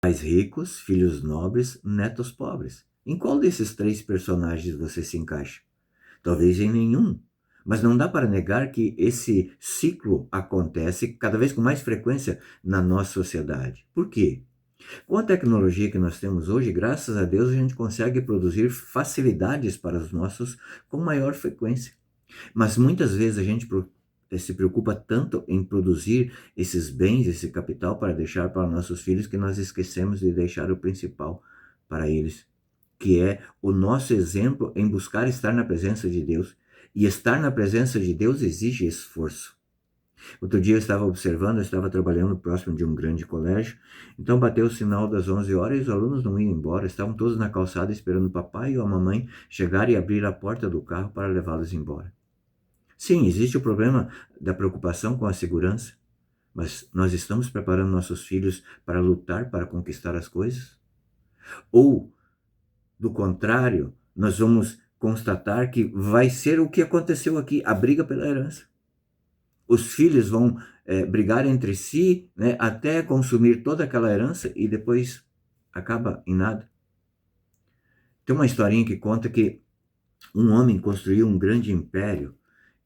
Pais ricos, filhos nobres, netos pobres. Em qual desses três personagens você se encaixa? Talvez em nenhum. Mas não dá para negar que esse ciclo acontece cada vez com mais frequência na nossa sociedade. Por quê? Com a tecnologia que nós temos hoje, graças a Deus, a gente consegue produzir facilidades para os nossos com maior frequência. Mas muitas vezes a gente se preocupa tanto em produzir esses bens, esse capital para deixar para nossos filhos, que nós esquecemos de deixar o principal para eles, que é o nosso exemplo em buscar estar na presença de Deus. E estar na presença de Deus exige esforço. Outro dia eu estava observando, eu estava trabalhando próximo de um grande colégio, então bateu o sinal das 11 horas e os alunos não iam embora, estavam todos na calçada esperando o papai ou a mamãe chegar e abrir a porta do carro para levá-los embora. Sim, existe o problema da preocupação com a segurança, mas nós estamos preparando nossos filhos para lutar, para conquistar as coisas? Ou, do contrário, nós vamos constatar que vai ser o que aconteceu aqui, a briga pela herança. Os filhos vão brigar entre si, né, até consumir toda aquela herança e depois acaba em nada. Tem uma historinha que conta que um homem construiu um grande império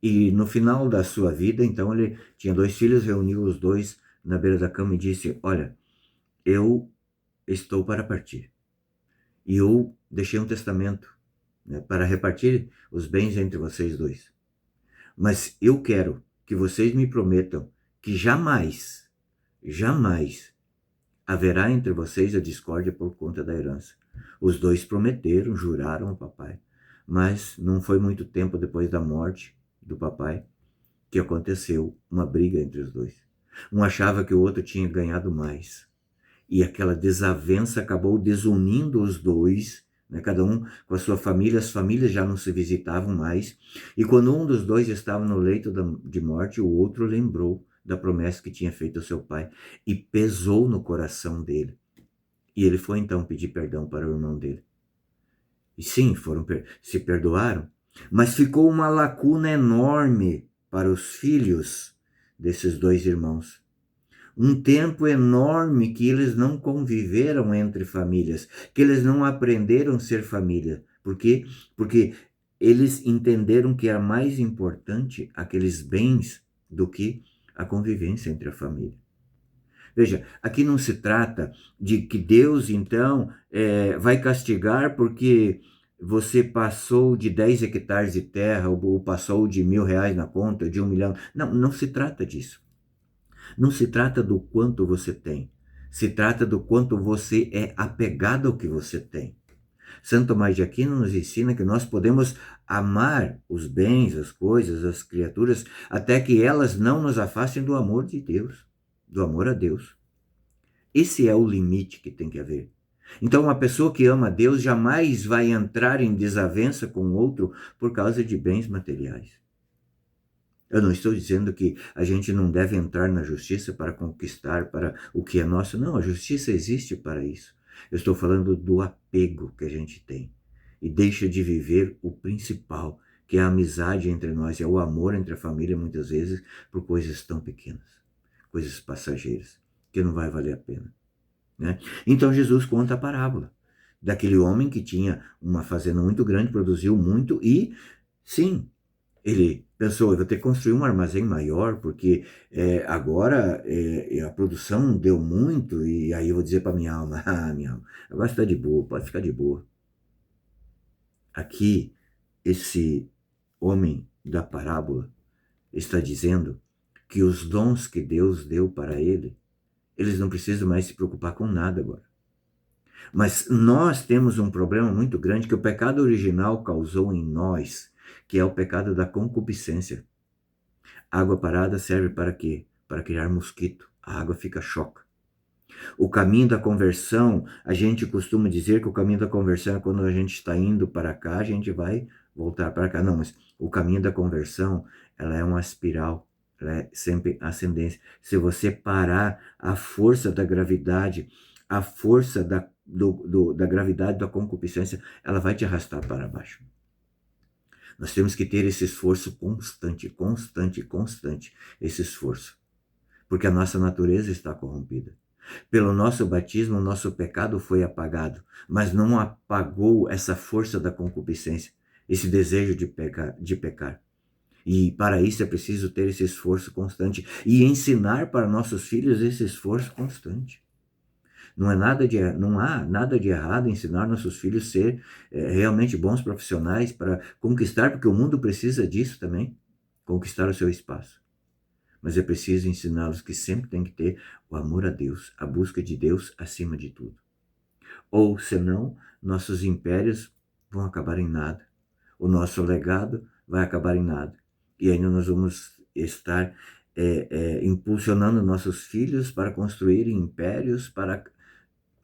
e no final da sua vida, então ele tinha dois filhos, reuniu os dois na beira da cama e disse: olha, eu estou para partir. E eu deixei um testamento, né, para repartir os bens entre vocês dois. Mas eu quero que vocês me prometam que jamais, jamais haverá entre vocês a discórdia por conta da herança. Os dois prometeram, juraram ao papai. Mas não foi muito tempo depois da morte do papai que aconteceu uma briga entre os dois. Um achava que o outro tinha ganhado mais. E aquela desavença acabou desunindo os dois, né? Cada um com a sua família, as famílias já não se visitavam mais. E quando um dos dois estava no leito de morte, o outro lembrou da promessa que tinha feito ao seu pai e pesou no coração dele. E ele foi então pedir perdão para o irmão dele. E sim, se perdoaram, mas ficou uma lacuna enorme para os filhos desses dois irmãos. Um tempo enorme que eles não conviveram entre famílias, que eles não aprenderam a ser família. Por quê? Porque eles entenderam que era mais importante aqueles bens do que a convivência entre a família. Veja, aqui não se trata de que Deus, então, vai castigar porque você passou de 10 hectares de terra ou passou de R$ 1.000 na conta, de 1 milhão. Não, não se trata disso. Não se trata do quanto você tem. Se trata do quanto você é apegado ao que você tem. Santo Tomás de Aquino nos ensina que nós podemos amar os bens, as coisas, as criaturas, até que elas não nos afastem do amor de Deus, do amor a Deus. Esse é o limite que tem que haver. Então, uma pessoa que ama Deus jamais vai entrar em desavença com o outro por causa de bens materiais. Eu não estou dizendo que a gente não deve entrar na justiça para conquistar para o que é nosso. Não, a justiça existe para isso. Eu estou falando do apego que a gente tem. E deixa de viver o principal, que é a amizade entre nós, é o amor entre a família, muitas vezes, por coisas tão pequenas, coisas passageiras, que não vai valer a pena, né? Então Jesus conta a parábola daquele homem que tinha uma fazenda muito grande, produziu muito e, sim, ele pensou: eu vou ter que construir um armazém maior, porque agora a produção deu muito, e aí eu vou dizer para minha alma: ah, minha alma, agora está de boa, pode ficar de boa. Aqui, esse homem da parábola está dizendo que os dons que Deus deu para ele, eles não precisam mais se preocupar com nada agora. Mas nós temos um problema muito grande que o pecado original causou em nós, que é o pecado da concupiscência. Água parada serve para quê? Para criar mosquito. A água fica choca. O caminho da conversão, a gente costuma dizer que o caminho da conversão é quando a gente está indo para cá, a gente vai voltar para cá. Não, mas o caminho da conversão, ela é uma espiral, ela é sempre ascendência. Se você parar a força da gravidade, a força da gravidade da concupiscência, ela vai te arrastar para baixo. Nós temos que ter esse esforço constante, constante, constante, esse esforço. Porque a nossa natureza está corrompida. Pelo nosso batismo, o nosso pecado foi apagado, mas não apagou essa força da concupiscência, esse desejo de pecar. E para isso é preciso ter esse esforço constante e ensinar para nossos filhos esse esforço constante. Não há nada de errado em ensinar nossos filhos a ser realmente bons profissionais para conquistar, porque o mundo precisa disso também, conquistar o seu espaço. Mas é preciso ensiná-los que sempre tem que ter o amor a Deus, a busca de Deus acima de tudo. Ou, senão, nossos impérios vão acabar em nada. O nosso legado vai acabar em nada. E ainda nós vamos estar impulsionando nossos filhos para construírem impérios para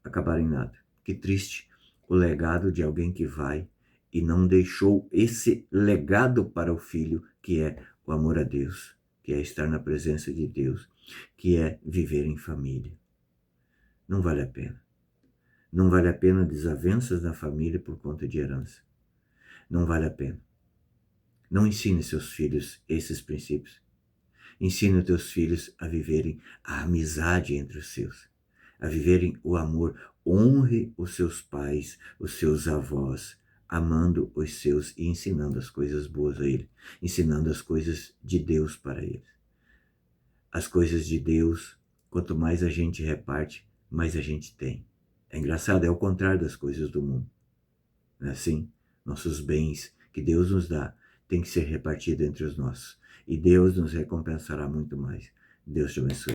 acabar em nada. Que triste o legado de alguém que vai e não deixou esse legado para o filho, que é o amor a Deus, que é estar na presença de Deus, que é viver em família. Não vale a pena. Não vale a pena desavenças na família por conta de herança. Não vale a pena. Não ensine seus filhos esses princípios. Ensine os teus filhos a viverem a amizade entre os seus, a viverem o amor. Honre os seus pais, os seus avós, amando os seus e ensinando as coisas boas a eles, ensinando as coisas de Deus para eles. As coisas de Deus, quanto mais a gente reparte, mais a gente tem. É engraçado, é o contrário das coisas do mundo. Não é assim? Nossos bens que Deus nos dá tem que ser repartido entre os nossos. E Deus nos recompensará muito mais. Deus te abençoe.